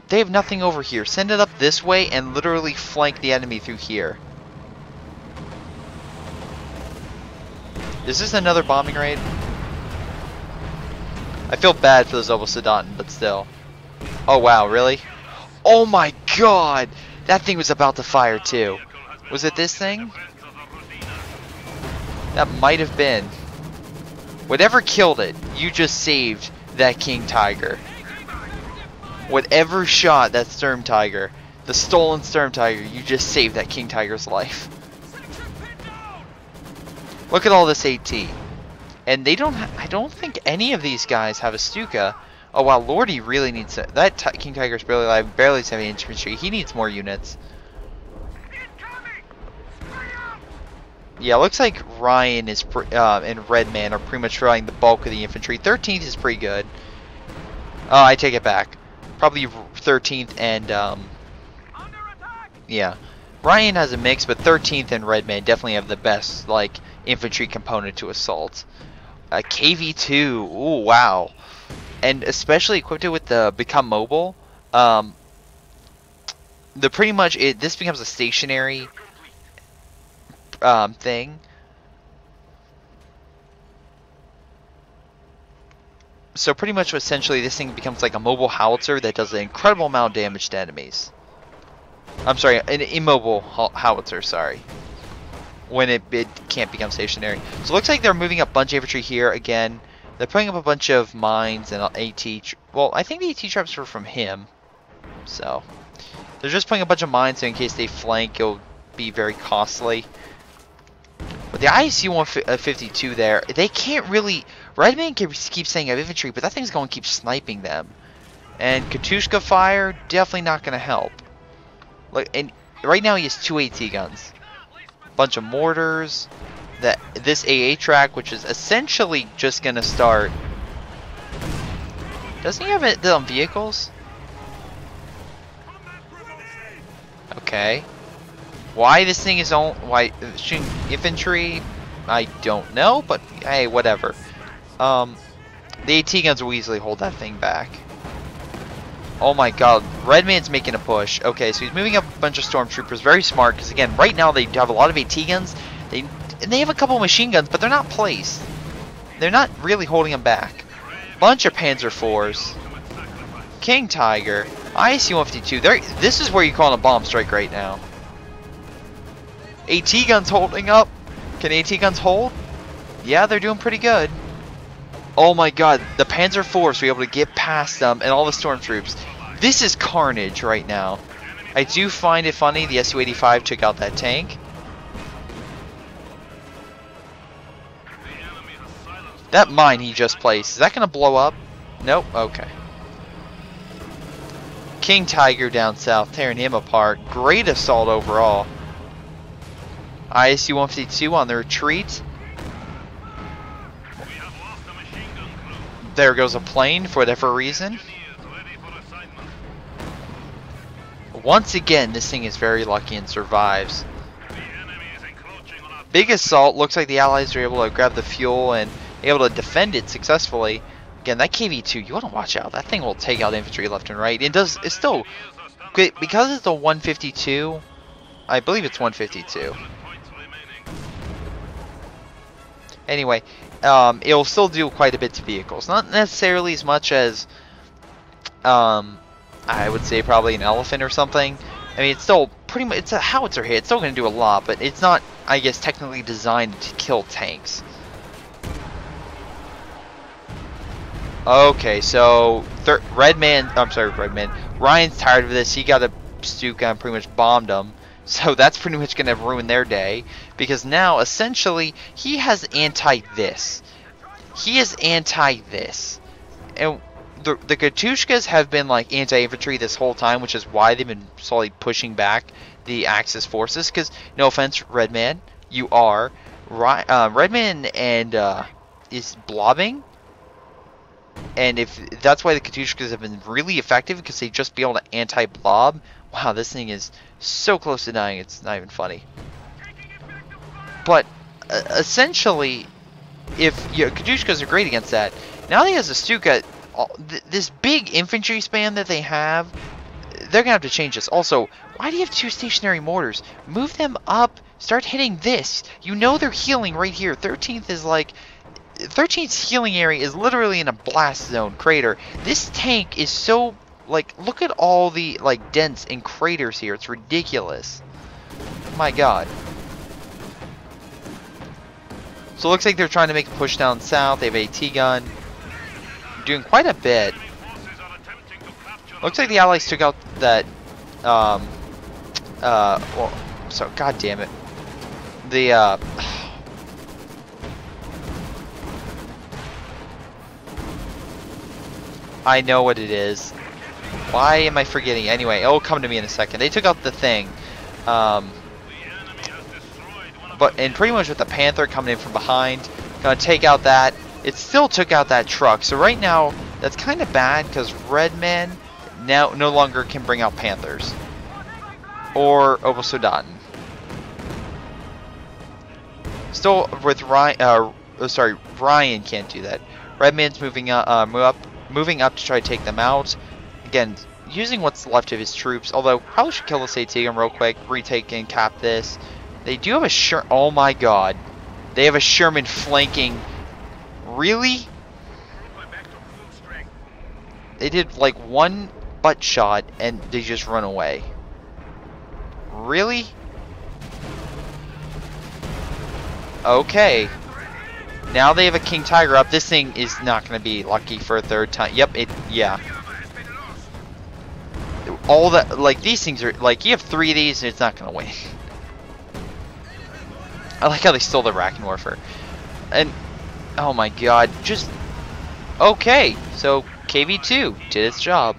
S1: They have nothing over here. Send it up this way and literally flank the enemy through here. Is this another bombing raid? I feel bad for those Obosudan, but still. Oh wow, really? Oh my god! That thing was about to fire too. Was it this thing? That might have been. Whatever killed it, you just saved that King Tiger. Whatever shot that Sturm Tiger, the stolen Sturm Tiger, you just saved that King Tiger's life. Look at all this AT. And they don't, I don't think any of these guys have a Stuka. Oh wow, Lordy really needs it. That King Tiger's barely alive, barely has heavy infantry. He needs more units. Yeah, looks like Ryan is and Redman are pretty much throwing the bulk of the infantry. 13th is pretty good. Oh, I take it back. Probably 13th and yeah. Ryan has a mix, but 13th and Redman definitely have the best like infantry component to assault. KV2, ooh wow, and especially equipped it with the Become Mobile. The pretty much this becomes a stationary thing. So pretty much essentially this thing becomes like a mobile howitzer that does an incredible amount of damage to enemies. I'm sorry, an immobile howitzer, sorry. When it can't become stationary. So it looks like they're moving up a bunch of infantry here again. They're putting up a bunch of mines and AT. Well, I think the AT traps were from him. So they're just putting a bunch of mines so in case they flank, it'll be very costly. But the ISU 152 there, they can't really. Redman keeps saying I have infantry, but that thing's going to keep sniping them. And Katushka fire definitely not going to help. Look, and right now he has 2 AT guns. Bunch of mortars, this AA track, which is essentially just gonna start. Doesn't he have it on vehicles? Okay. Why this thing is on? Why shooting infantry? I don't know, but hey, whatever. The AT guns will easily hold that thing back. Oh my god, Redman's making a push. Okay, so he's moving up a bunch of stormtroopers. Very smart, because again, right now they have a lot of AT guns. And they have a couple of machine guns, but they're not placed. They're not really holding them back. Bunch of Panzer IVs. King Tiger. ISU 152. This is where you call a bomb strike right now. AT guns holding up. Can AT guns hold? Yeah, they're doing pretty good. Oh my god, the Panzer IVs were able to get past them and all the stormtroops. This is carnage right now. I do find it funny the Su-85 took out that tank. That mine he just placed, is that going to blow up? Nope, okay. King Tiger down south, tearing him apart. Great assault overall. ISU 152 on the retreat. There goes a plane for whatever reason. Once again, this thing is very lucky and survives. Big assault. Looks like the Allies are able to grab the fuel and able to defend it successfully. Again, that KV2, you want to watch out. That thing will take out infantry left and right. It's still good because it's a 152. I believe it's 152. Anyway, it'll still do quite a bit to vehicles. Not necessarily as much as, I would say probably an elephant or something. I mean, it's still pretty much, it's a howitzer hit. It's still going to do a lot, but it's not, I guess, technically designed to kill tanks. Okay, so Ryan's tired of this. He got a Stuka and pretty much bombed them. So that's pretty much going to ruin their day, because now essentially he has anti-this. He is anti-this. And the Katushkas have been like anti-infantry this whole time, which is why they've been slowly pushing back the Axis forces. Because, no offense, Redman, you are. Redman and is blobbing. And if that's why the Katushkas have been really effective, because they just be able to anti-blob. Wow, this thing is so close to dying, it's not even funny. But essentially, if Katushkas are great against that, now that he has a Stuka, this big infantry span that they have, they're gonna have to change this. Also, why do you have 2 stationary mortars? Move them up. Start hitting this. You know they're healing right here. 13th is like. 13th's healing area is literally in a blast zone crater. This tank is so, like, look at all the, like, dents and craters here. It's ridiculous. My god. So it looks like they're trying to make a push down south. They have AT gun. Doing quite a bit. Looks like the Allies took out that, well, so, god damn it. The, I know what it is. Why am I forgetting? Anyway, it'll come to me in a second. They took out the thing. And pretty much with the Panther coming in from behind, gonna take out that. It still took out that truck. So right now, that's kind of bad because Redman now no longer can bring out Panthers or Obosodan. Still with Ryan. Ryan can't do that. Redman's moving up to try to take them out. Again, using what's left of his troops. Although probably should kill this AT gun real quick. Retake and cap this. They do have a Sherman. Oh my god, they have a Sherman flanking. Really? They did like one butt shot and they just run away. Really? Okay. Now they have a King Tiger up. This thing is not going to be lucky for a third time. Yep, yeah. All that, like, these things are, like, you have 3 of these and it's not going to win. I like how they stole the Rakenwerfer. And, oh my god, just, okay. So, KV-2 did its job.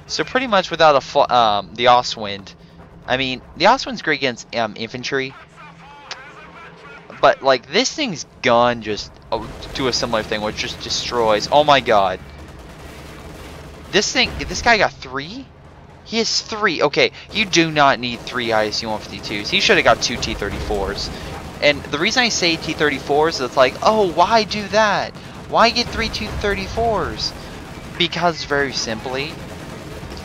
S1: So pretty much without the Ostwind, I mean, the Ostwind's great against infantry, but like this thing's gun just do a similar thing, which just destroys. Oh my god, this guy got 3. He has 3. Okay, you do not need 3 ISU-152s. He should have got 2 T-34s. And the reason I say T-34s is it's like, oh, why do that? Why get 3 T-34s? Because very simply,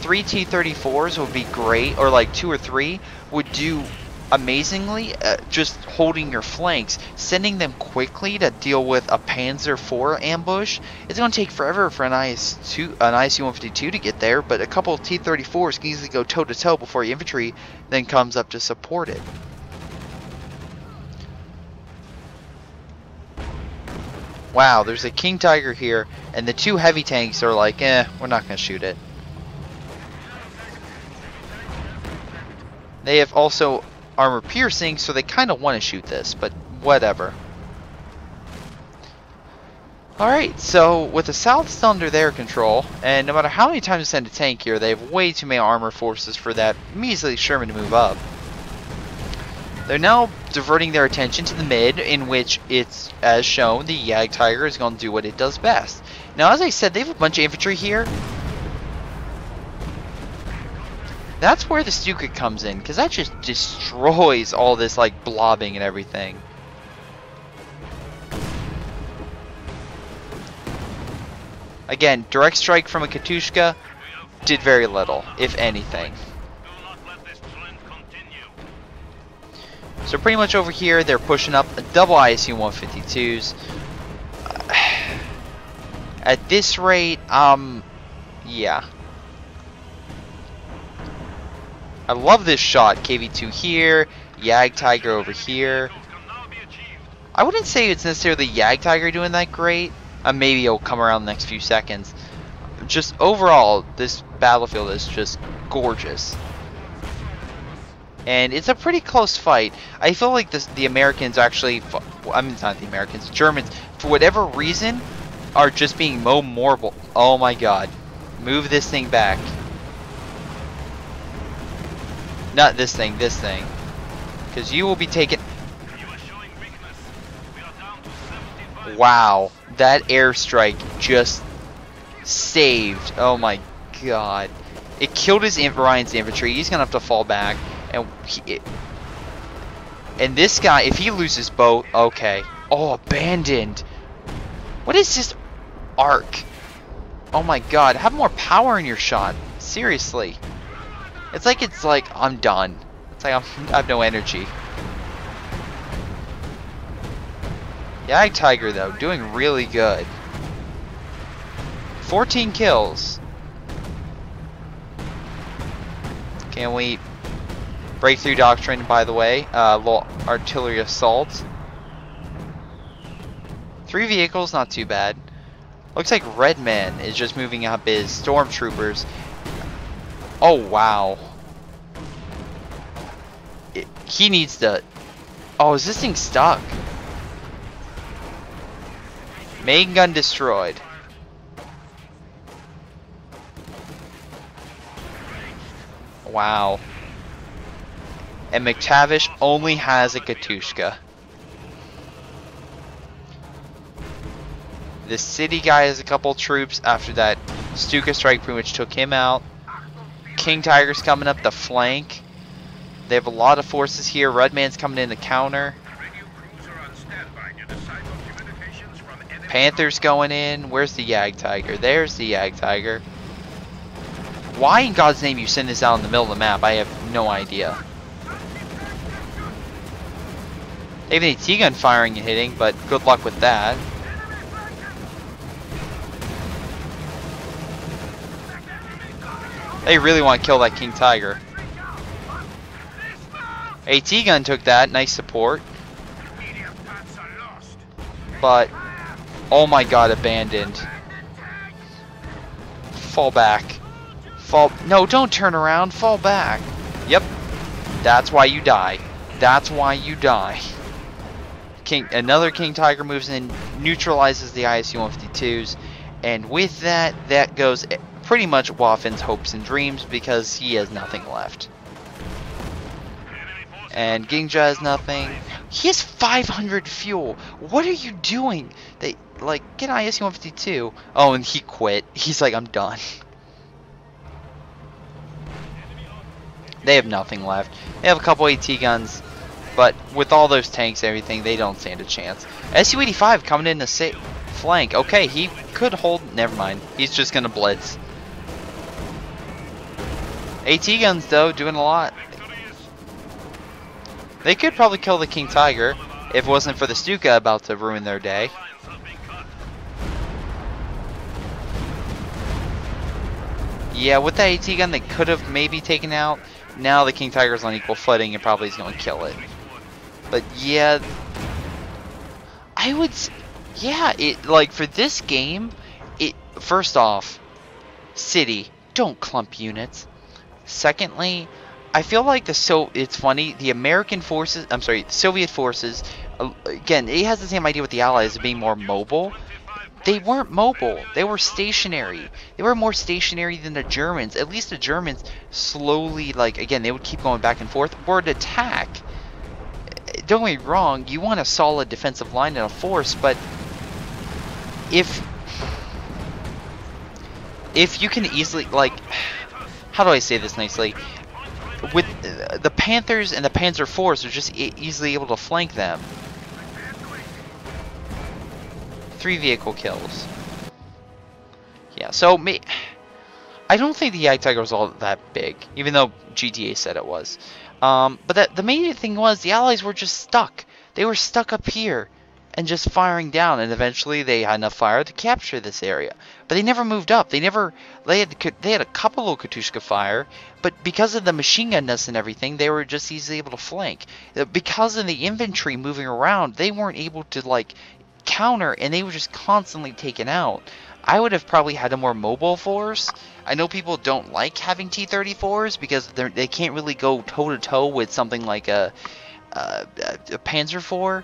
S1: 3 T-34s would be great, or like 2 or 3 would do amazingly just holding your flanks. Sending them quickly to deal with a Panzer IV ambush, it's going to take forever for an ISU-152 to get there, but a couple of T-34s can easily go toe-to-toe before your infantry then comes up to support it. Wow, there's a King Tiger here, and the 2 heavy tanks are like, we're not going to shoot it. They have also armor piercing, so they kind of want to shoot this, but whatever. Alright, so with the south still under their control, and no matter how many times you send a tank here, they have way too many armor forces for that measly Sherman to move up. They're now diverting their attention to the mid, in which it's, as shown, the Jagdtiger is going to do what it does best. Now, as I said, they have a bunch of infantry here. That's where the Stuka comes in, because that just destroys all this, like, blobbing and everything. Again, direct strike from a Katushka did very little, if anything. So pretty much over here, they're pushing up a double ISU-152s. At this rate, yeah. I love this shot. KV-2 here, Jagdtiger over here. I wouldn't say it's necessarily Jagdtiger doing that great. Maybe it'll come around the next few seconds. Just overall, this battlefield is just gorgeous. And it's a pretty close fight. I feel like the Americans actually, I mean, it's not the Americans, Germans, for whatever reason, are just being more. Oh my god. Move this thing back. Not this thing, this thing. Because you will be taken. Wow. That airstrike just saved. Oh my god. It killed his Ryan's infantry. He's going to have to fall back. And this guy, if he loses both, okay. Oh, abandoned. What is this arc? Oh my god. Have more power in your shot. Seriously. It's like I'm done. It's like I have no energy. Jagdtiger though, doing really good. 14 kills. Can we... Breakthrough doctrine, by the way. Little artillery assault. 3 vehicles, not too bad. Looks like Redman is just moving up his stormtroopers. Oh, wow. He needs to... Oh, is this thing stuck? Main gun destroyed. Wow. And McTavish only has a Katushka. The city guy has a couple troops after that Stuka strike pretty much took him out. King Tiger's coming up the flank. They have a lot of forces here. Redman's coming in to counter. Panther's going in. Where's the Jagdtiger? There's the Jagdtiger. Why in God's name you send this out in the middle of the map? I have no idea. They have an AT gun firing and hitting, but good luck with that. They really want to kill that King Tiger. AT gun took that, nice support. But, oh my god, abandoned. Fall back. Fall, no, don't turn around, fall back. Yep, that's why you die. That's why you die. Another King Tiger moves in, neutralizes the ISU-152s, and with that, that goes pretty much Waffin's hopes and dreams because he has nothing left. And Gingja has nothing. He has 500 fuel. What are you doing? They like get ISU-152. Oh, and he quit. He's like, I'm done. They have nothing left. They have a couple AT guns. But with all those tanks and everything, they don't stand a chance. SU-85 coming in the flank. Okay, he could hold... Never mind. He's just going to blitz. AT guns, though, doing a lot. They could probably kill the King Tiger if it wasn't for the Stuka about to ruin their day. Yeah, with that AT gun, they could have maybe taken out. Now the King Tiger's on equal footing and probably is going to kill it. But yeah, I would, yeah, like for this game, first off, city, don't clump units. Secondly, I feel like it's funny, the American forces, I'm sorry, the Soviet forces, again, it has the same idea with the Allies of being more mobile. They weren't mobile. They were stationary. They were more stationary than the Germans. At least the Germans slowly, like, again, they would keep going back and forth or to attack. Don't get me wrong, you want a solid defensive line and a force, but if you can easily, like, how do I say this nicely? With the Panthers and the Panzer IVs are just easily able to flank them. 3 vehicle kills. Yeah, so I don't think the Jagdtiger was all that big, even though GTA said it was. But the main thing was the Allies were just stuck. They were stuck up here and just firing down, and eventually they had enough fire to capture this area. But they never moved up. They had a couple of Katushka fire, but because of the machine gun nests and everything, they were just easily able to flank. Because of the infantry moving around, they weren't able to like counter, and they were just constantly taken out. I would have probably had a more mobile force. I know people don't like having T-34s because they can't really go toe-to-toe with something like a Panzer IV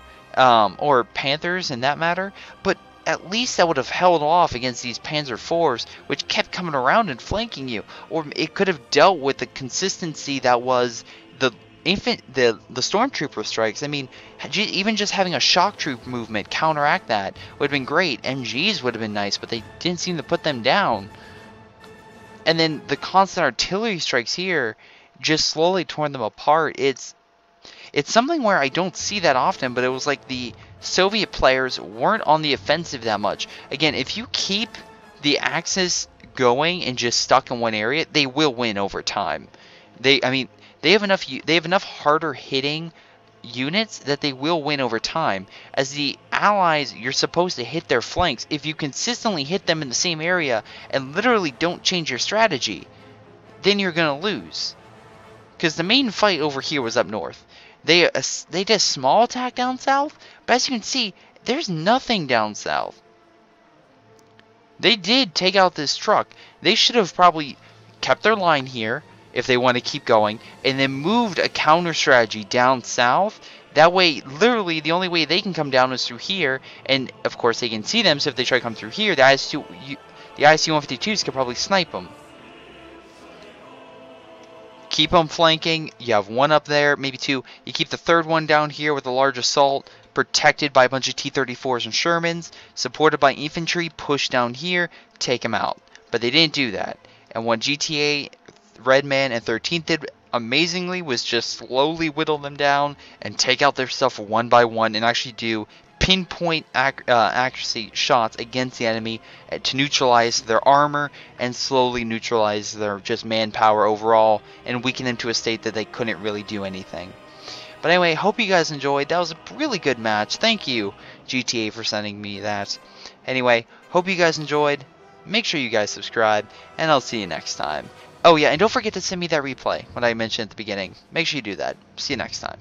S1: or Panthers in that matter, but at least that would have held off against these Panzer IVs, which kept coming around and flanking you. Or it could have dealt with the consistency that was the stormtrooper strikes. I mean, even just having a shock troop movement counteract that would have been great. MGs would have been nice, but they didn't seem to put them down. And then the constant artillery strikes here just slowly torn them apart. It's something where I don't see that often, but it was like the Soviet players weren't on the offensive that much. Again, if you keep the Axis going and just stuck in one area, they will win over time. They have enough harder hitting
S2: units that they will win over time. As the allies, you're supposed to hit their flanks. If you consistently hit them in the same area and literally don't change your strategy, then you're going to lose. Because the main fight over here was up north. They did a small attack down south, but as you can see, there's nothing down south. They did take out this truck. They should have probably kept their line here if they want to keep going, and then moved a counter strategy down south. That way, literally, the only way they can come down is through here, and of course they can see them, so if they try to come through here, the IC-152s could probably snipe them. Keep them flanking. You have one up there, maybe two. You keep the third one down here with a large assault, protected by a bunch of T-34s and Shermans, supported by infantry, push down here, take them out. But they didn't do that. And what GTA, Redman, and 13th did amazingly was just slowly whittle them down and take out their stuff one by one and actually do pinpoint accuracy shots against the enemy to neutralize their armor and slowly neutralize their just manpower overall and weaken them to a state that they couldn't really do anything. But anyway, hope you guys enjoyed. That was a really good match. Thank you, GTA, for sending me that. Anyway, hope you guys enjoyed. Make sure you guys subscribe, and I'll see you next time. Oh yeah, and don't forget to send me that replay, what I mentioned at the beginning. Make sure you do that. See you next time.